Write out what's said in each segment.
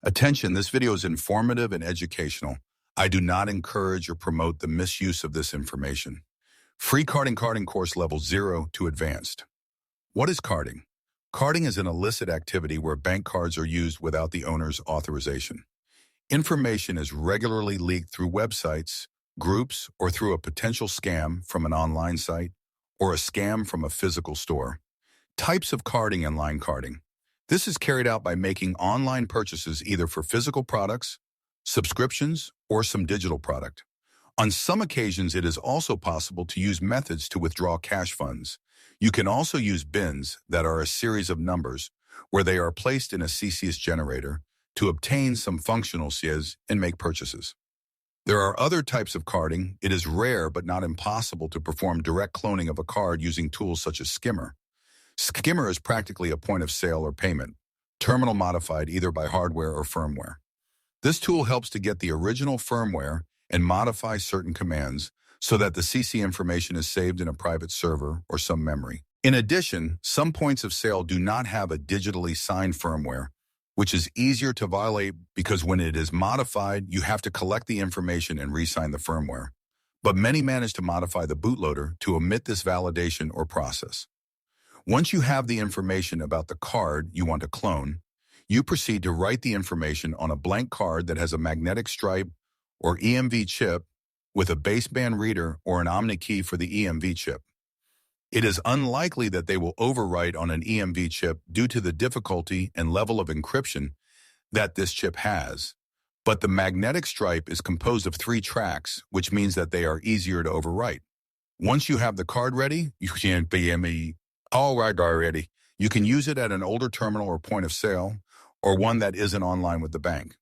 Attention, this video is informative and educational. I do not encourage or promote the misuse of this information. Free carding course level 0 to advanced. What is carding? Carding is an illicit activity where bank cards are used without the owner's authorization. Information is regularly leaked through websites, groups, or through a potential scam from an online site or a scam from a physical store. Types of carding and line carding. This is carried out by making online purchases either for physical products, subscriptions, or some digital product. On some occasions, it is also possible to use methods to withdraw cash funds. You can also use bins that are a series of numbers where they are placed in a CCS generator to obtain some functional CCS and make purchases. There are other types of carding. It is rare but not impossible to perform direct cloning of a card using tools such as Skimmer. Skimmer is practically a point of sale or payment, terminal modified either by hardware or firmware. This tool helps to get the original firmware and modify certain commands so that the CC information is saved in a private server or some memory. In addition, some points of sale do not have a digitally signed firmware, which is easier to violate because when it is modified, you have to collect the information and re-sign the firmware. But many manage to modify the bootloader to omit this validation or process. Once you have the information about the card you want to clone, you proceed to write the information on a blank card that has a magnetic stripe or EMV chip with a baseband reader or an OmniKey for the EMV chip. It is unlikely that they will overwrite on an EMV chip due to the difficulty and level of encryption that this chip has. But the magnetic stripe is composed of 3 tracks, which means that they are easier to overwrite. Once you have the card ready, you can be all right already. You can use it at an older terminal or point of sale, or one that isn't online with the bank.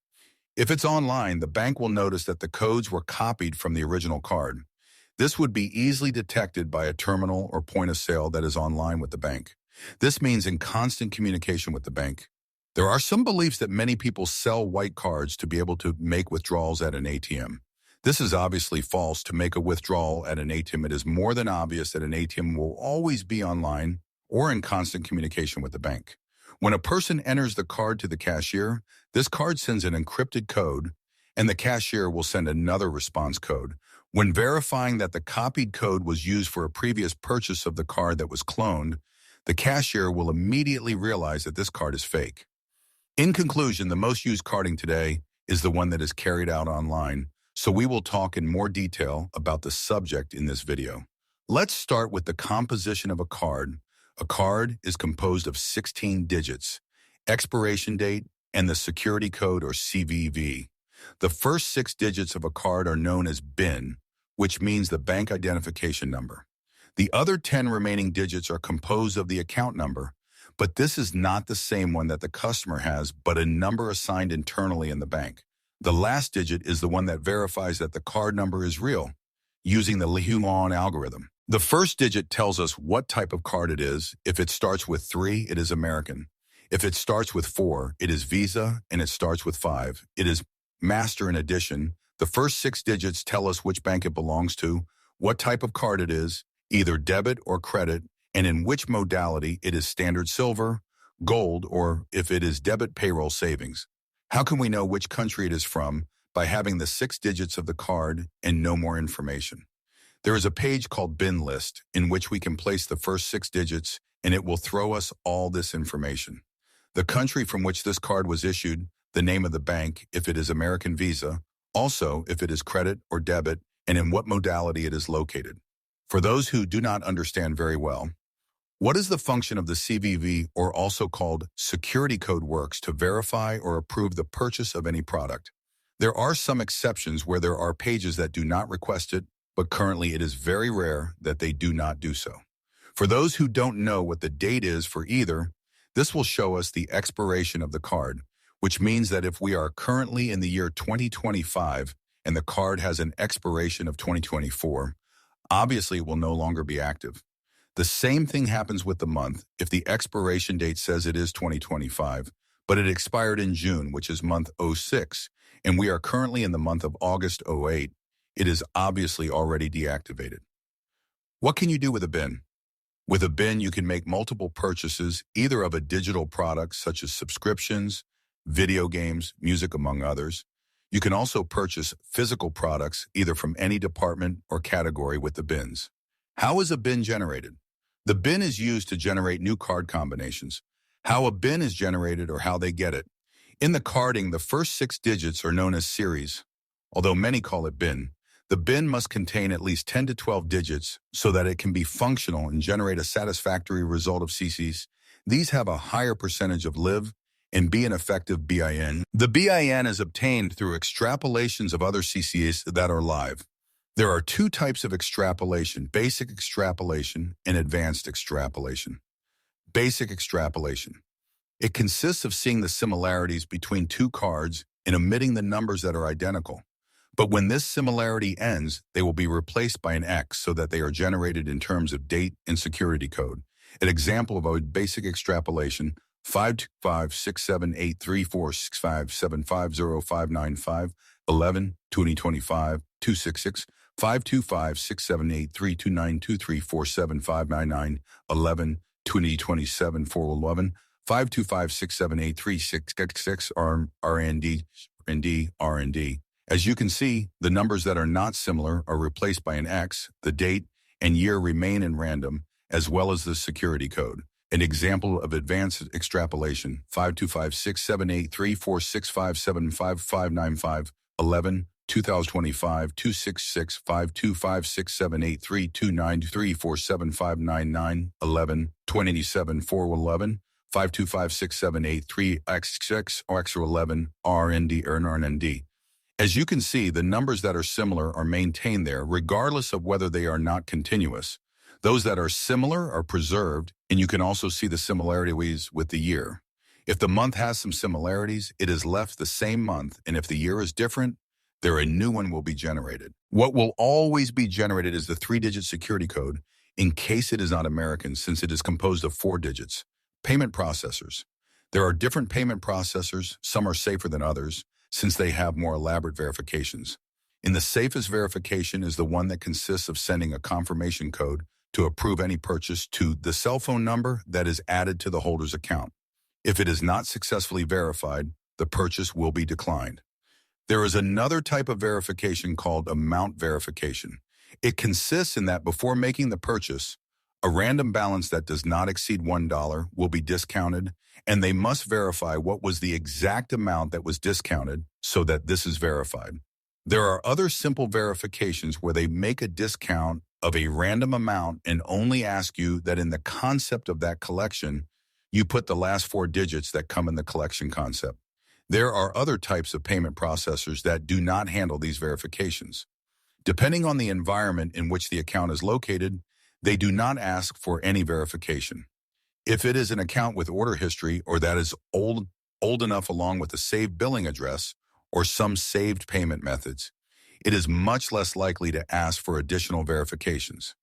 If it's online, the bank will notice that the codes were copied from the original card. This would be easily detected by a terminal or point of sale that is online with the bank. This means in constant communication with the bank. There are some beliefs that many people sell white cards to be able to make withdrawals at an ATM. This is obviously false. To make a withdrawal at an ATM, it is more than obvious that an ATM will always be online or in constant communication with the bank. When a person enters the card to the cashier, this card sends an encrypted code, and the cashier will send another response code. When verifying that the copied code was used for a previous purchase of the card that was cloned, the cashier will immediately realize that this card is fake. In conclusion, the most used carding today is the one that is carried out online, so we will talk in more detail about the subject in this video. Let's start with the composition of a card. A card is composed of 16 digits, expiration date, and the security code or CVV. The first 6 digits of a card are known as BIN, which means the bank identification number. The other 10 remaining digits are composed of the account number, but this is not the same one that the customer has, but a number assigned internally in the bank. The last digit is the one that verifies that the card number is real, using the Lehuman algorithm. The first digit tells us what type of card it is. If it starts with 3, it is American. If it starts with 4, it is Visa, and it starts with 5, it is Master. In addition, the first 6 digits tell us which bank it belongs to, what type of card it is, either debit or credit, and in which modality it is standard silver, gold, or if it is debit payroll savings. How can we know which country it is from? By having the 6 digits of the card and no more information. There is a page called BIN List in which we can place the first 6 digits and it will throw us all this information. The country from which this card was issued, the name of the bank if it is American Visa, also if it is credit or debit, and in what modality it is located. For those who do not understand very well, what is the function of the CVV, or also called security code, works to verify or approve the purchase of any product. There are some exceptions where there are pages that do not request it, but currently it is very rare that they do not do so. For those who don't know what the date is for either, this will show us the expiration of the card, which means that if we are currently in the year 2025 and the card has an expiration of 2024, obviously it will no longer be active. The same thing happens with the month. If the expiration date says it is 2025, but it expired in June, which is month 06, and we are currently in the month of August 08, it is obviously already deactivated. What can you do with a BIN? With a BIN, you can make multiple purchases, either of a digital product such as subscriptions, video games, music, among others. You can also purchase physical products either from any department or category with the bins. How is a bin generated? The bin is used to generate new card combinations. How a bin is generated or how they get it. In the carding, the first 6 digits are known as series. Although many call it bin, the bin must contain at least 10 to 12 digits so that it can be functional and generate a satisfactory result of CCs. These have a higher percentage of live and be an effective BIN. The BIN is obtained through extrapolations of other CCs that are live. There are 2 types of extrapolation, basic extrapolation and advanced extrapolation. Basic extrapolation. It consists of seeing the similarities between 2 cards and omitting the numbers that are identical. But when this similarity ends, they will be replaced by an X so that they are generated in terms of date and security code. An example of a basic extrapolation: 52567834657505595 11 2025 266 52567832923475999 11 2027 411 525678366 R&D. As you can see, the numbers that are not similar are replaced by an X, the date and year remain in random, as well as the security code. An example of advanced extrapolation: 525678346575595 11 2025 266 525678329347599 11 2087 411 5256783xx or x11 R&D. As you can see, the numbers that are similar are maintained there regardless of whether they are not continuous. Those that are similar are preserved, and you can also see the similarities with the year. If the month has some similarities, it is left the same month, and if the year is different, a new one will be generated. What will always be generated is the 3-digit security code in case it is not American, since it is composed of 4 digits. Payment processors. There are different payment processors. Some are safer than others, since they have more elaborate verifications. In the safest verification is the one that consists of sending a confirmation code to approve any purchase to the cell phone number that is added to the holder's account. If it is not successfully verified, the purchase will be declined. There is another type of verification called amount verification. It consists in that before making the purchase, a random balance that does not exceed $1 will be discounted, and they must verify what was the exact amount that was discounted so that this is verified. There are other simple verifications where they make a discount of a random amount and only ask you that in the concept of that collection, you put the last 4 digits that come in the collection concept. There are other types of payment processors that do not handle these verifications. Depending on the environment in which the account is located, they do not ask for any verification. If it is an account with order history or that is old enough along with a saved billing address or some saved payment methods, it is much less likely to ask for additional verifications.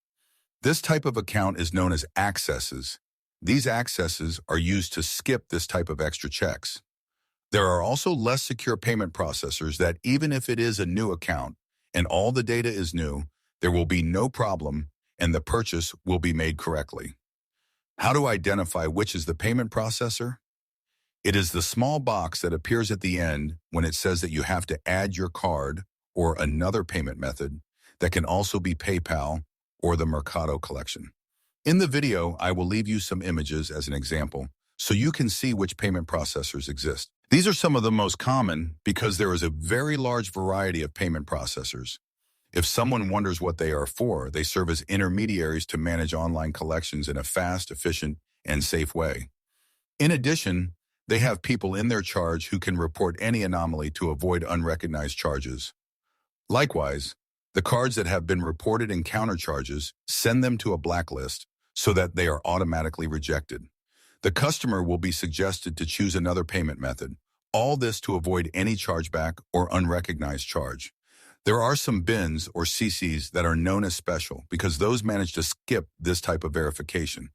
This type of account is known as accesses. These accesses are used to skip this type of extra checks. There are also less secure payment processors that even if it is a new account and all the data is new, there will be no problem and the purchase will be made correctly. How to identify which is the payment processor? It is the small box that appears at the end when it says that you have to add your card or another payment method that can also be PayPal or the Mercado collection. In the video, I will leave you some images as an example so you can see which payment processors exist. These are some of the most common because there is a very large variety of payment processors. If someone wonders what they are for, they serve as intermediaries to manage online collections in a fast, efficient, and safe way. In addition, they have people in their charge who can report any anomaly to avoid unrecognized charges. Likewise, the cards that have been reported in counter charges, send them to a blacklist so that they are automatically rejected. The customer will be suggested to choose another payment method, all this to avoid any chargeback or unrecognized charge. There are some bins or CCs that are known as special because those manage to skip this type of verification.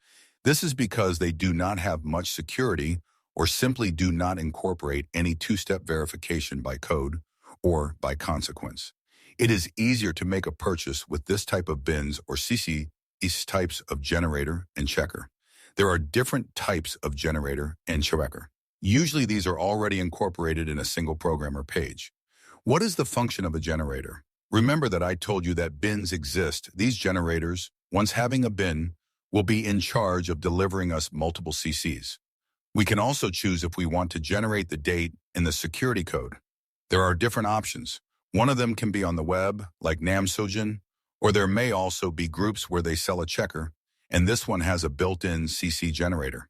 This is because they do not have much security or simply do not incorporate any 2-step verification by code or by consequence. It is easier to make a purchase with this type of bins or CC, these types of generator and checker. There are different types of generator and checker. Usually these are already incorporated in a single program or page. What is the function of a generator? Remember that I told you that bins exist. These generators, once having a bin, will be in charge of delivering us multiple CCs. We can also choose if we want to generate the date and the security code. There are different options. One of them can be on the web, like Namsogen, or there may also be groups where they sell a checker, and this one has a built-in CC generator.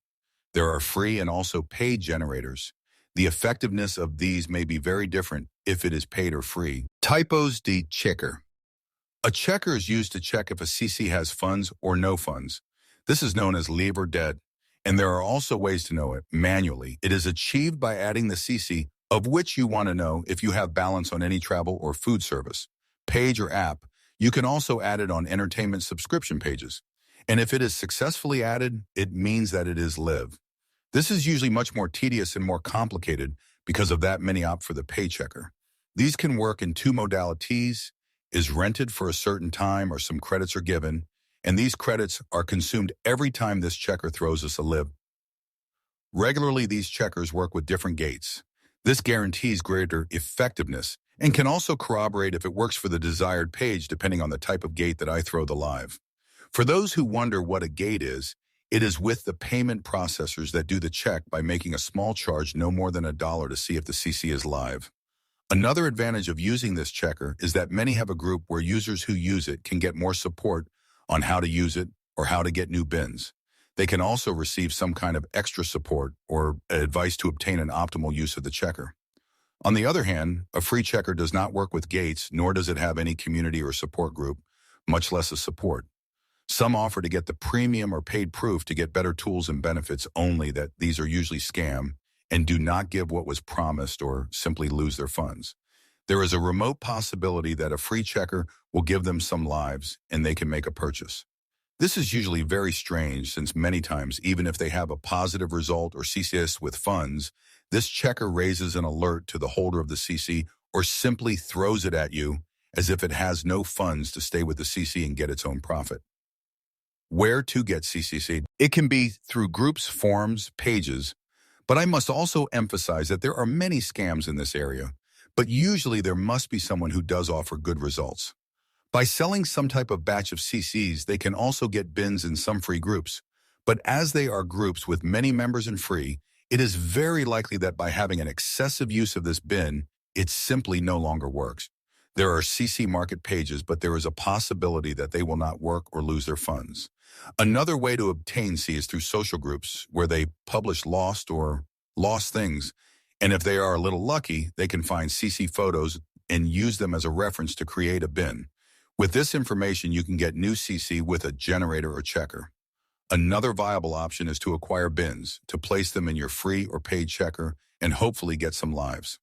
There are free and also paid generators. The effectiveness of these may be very different if it is paid or free. Typos de checker. A checker is used to check if a CC has funds or no funds. This is known as live or dead, and there are also ways to know it manually. It is achieved by adding the CC of which you want to know if you have balance on any travel or food service, page or app. You can also add it on entertainment subscription pages. And if it is successfully added, it means that it is live. This is usually much more tedious and more complicated because of that many opt for the pay checker. These can work in two modalities, is rented for a certain time or some credits are given, and these credits are consumed every time this checker throws us a live. Regularly, these checkers work with different gates. This guarantees greater effectiveness and can also corroborate if it works for the desired page depending on the type of gate that I throw the live. For those who wonder what a gate is, it is with the payment processors that do the check by making a small charge no more than $1 to see if the CC is live. Another advantage of using this checker is that many have a group where users who use it can get more support on how to use it or how to get new bins. They can also receive some kind of extra support or advice to obtain an optimal use of the checker. On the other hand, a free checker does not work with gates, nor does it have any community or support group, much less a support. Some offer to get the premium or paid proof to get better tools and benefits, only that these are usually scam and do not give what was promised or simply lose their funds. There is a remote possibility that a free checker will give them some lives and they can make a purchase. This is usually very strange since many times, even if they have a positive result or CCS with funds, this checker raises an alert to the holder of the CC or simply throws it at you as if it has no funds to stay with the CC and get its own profit. Where to get CCC? It can be through groups, forums, pages, but I must also emphasize that there are many scams in this area, but usually there must be someone who does offer good results. By selling some type of batch of CCs, they can also get bins in some free groups. But as they are groups with many members and free, it is very likely that by having an excessive use of this bin, it simply no longer works. There are CC market pages, but there is a possibility that they will not work or lose their funds. Another way to obtain C is through social groups where they publish lost things. And if they are a little lucky, they can find CC photos and use them as a reference to create a bin. With this information, you can get new CC with a generator or checker. Another viable option is to acquire bins, to place them in your free or paid checker, and hopefully get some lives.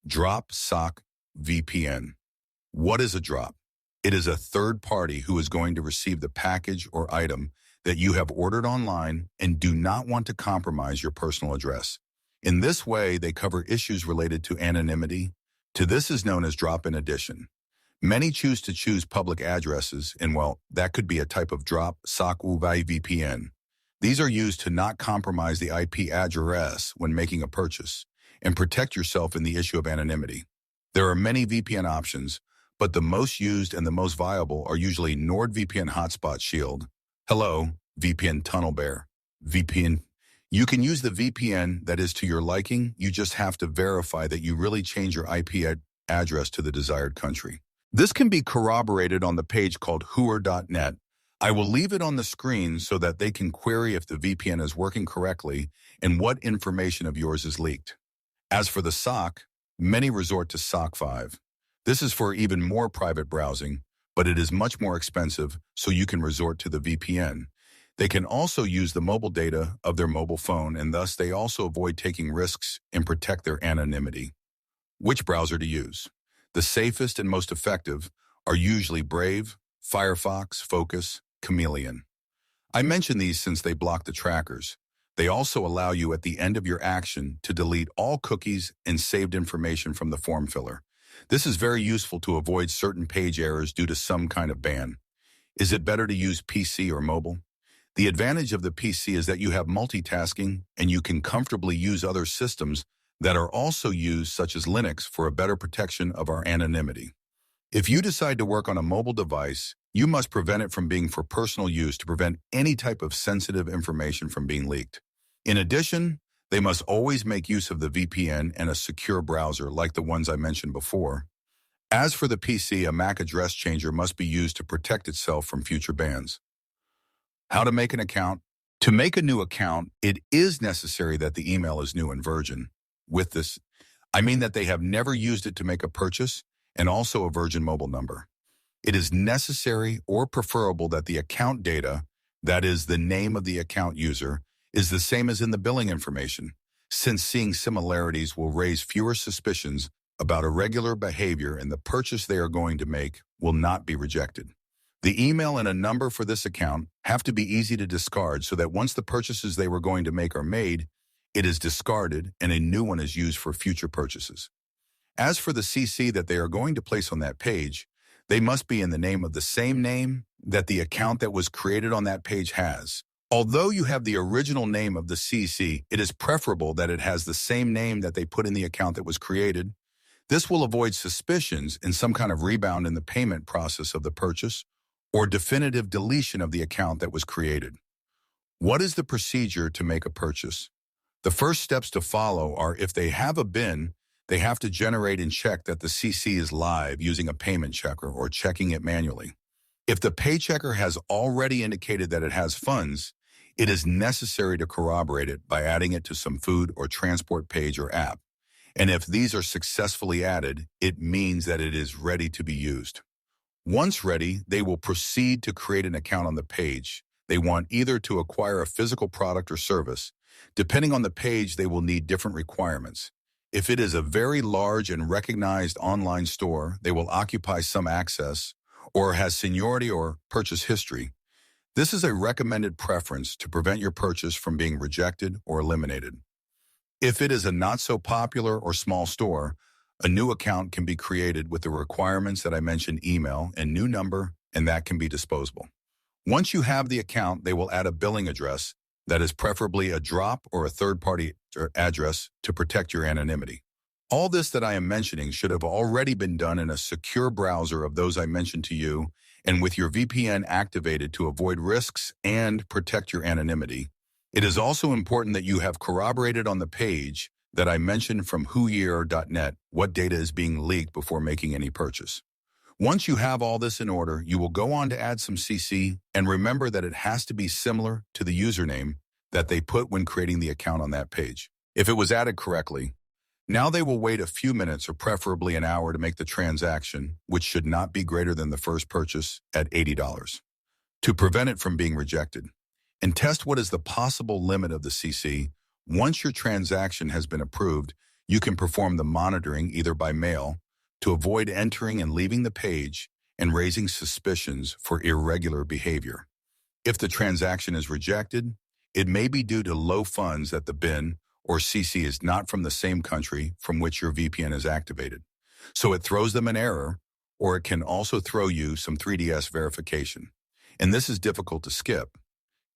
Drop Sock VPN. What is a drop? It is a third party who is going to receive the package or item that you have ordered online and do not want to compromise your personal address. In this way, they cover issues related to anonymity. This is known as drop-in addition. Many choose to choose public addresses, and well, that could be a type of drop sock VPN. These are used to not compromise the IP address when making a purchase and protect yourself in the issue of anonymity. There are many VPN options, but the most used and the most viable are usually NordVPN Hotspot Shield, Hello, VPN TunnelBear, VPN. You can use the VPN that is to your liking. You just have to verify that you really change your IP address to the desired country. This can be corroborated on the page called Hoover.net. I will leave it on the screen so that they can query if the VPN is working correctly and what information of yours is leaked. As for the SOC, many resort to SOC 5. This is for even more private browsing, but it is much more expensive, so you can resort to the VPN. They can also use the mobile data of their mobile phone, and thus they also avoid taking risks and protect their anonymity. Which browser to use? The safest and most effective are usually Brave, Firefox, Focus, Chameleon. I mention these since they block the trackers. They also allow you at the end of your action to delete all cookies and saved information from the form filler. This is very useful to avoid certain page errors due to some kind of ban. Is it better to use PC or mobile? The advantage of the PC is that you have multitasking and you can comfortably use other systems that are also used, such as Linux, for a better protection of our anonymity. If you decide to work on a mobile device, you must prevent it from being for personal use to prevent any type of sensitive information from being leaked. In addition, they must always make use of the VPN and a secure browser like the ones I mentioned before. As for the PC, a MAC address changer must be used to protect itself from future bans. How to make an account? To make a new account, it is necessary that the email is new in version. With this, I mean that they have never used it to make a purchase and also a Virgin Mobile number. It is necessary or preferable that the account data, that is, the name of the account user, is the same as in the billing information, since seeing similarities will raise fewer suspicions about irregular behavior and the purchase they are going to make will not be rejected. The email and a number for this account have to be easy to discard so that once the purchases they were going to make are made, it is discarded and a new one is used for future purchases. As for the CC that they are going to place on that page, they must be in the name of the same name that the account that was created on that page has. Although you have the original name of the CC, it is preferable that it has the same name that they put in the account that was created. This will avoid suspicions and some kind of rebound in the payment process of the purchase or definitive deletion of the account that was created. What is the procedure to make a purchase? The first steps to follow are, if they have a BIN, they have to generate and check that the CC is live using a payment checker or checking it manually. If the pay checker has already indicated that it has funds, it is necessary to corroborate it by adding it to some food or transport page or app. And if these are successfully added, it means that it is ready to be used. Once ready, they will proceed to create an account on the page. They want either to acquire a physical product or service. Depending on the page, they will need different requirements. If it is a very large and recognized online store, they will occupy some access or has seniority or purchase history. This is a recommended preference to prevent your purchase from being rejected or eliminated. If it is a not-so-popular or small store, a new account can be created with the requirements that I mentioned: email and new number, and that can be disposable. Once you have the account, they will add a billing address that is preferably a drop or a third-party address to protect your anonymity. All this that I am mentioning should have already been done in a secure browser of those I mentioned to you and with your VPN activated to avoid risks and protect your anonymity. It is also important that you have corroborated on the page that I mentioned from whoyear.net what data is being leaked before making any purchase. Once you have all this in order, you will go on to add some CC, and remember that it has to be similar to the username that they put when creating the account on that page. If it was added correctly, now they will wait a few minutes or preferably an hour to make the transaction, which should not be greater than the first purchase at $80, to prevent it from being rejected. And test what is the possible limit of the CC. Once your transaction has been approved, you can perform the monitoring either by mail to avoid entering and leaving the page and raising suspicions for irregular behavior. If the transaction is rejected, it may be due to low funds that the BIN or CC is not from the same country from which your VPN is activated. So it throws them an error, or it can also throw you some 3DS verification. And this is difficult to skip.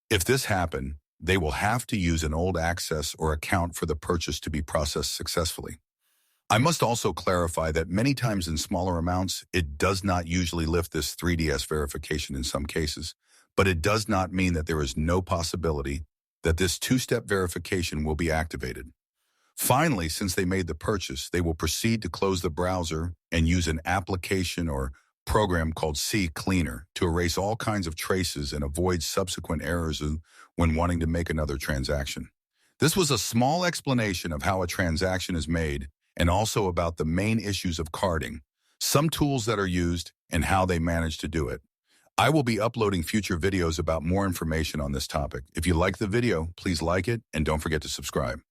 If this happened, they will have to use an old access or account for the purchase to be processed successfully. I must also clarify that many times in smaller amounts, it does not usually lift this 3DS verification in some cases, but it does not mean that there is no possibility that this two-step verification will be activated. Finally, since they made the purchase, they will proceed to close the browser and use an application or program called CCleaner to erase all kinds of traces and avoid subsequent errors when wanting to make another transaction. This was a small explanation of how a transaction is made and also about the main issues of carding, some tools that are used, and how they manage to do it. I will be uploading future videos about more information on this topic. If you like the video, please like it and don't forget to subscribe.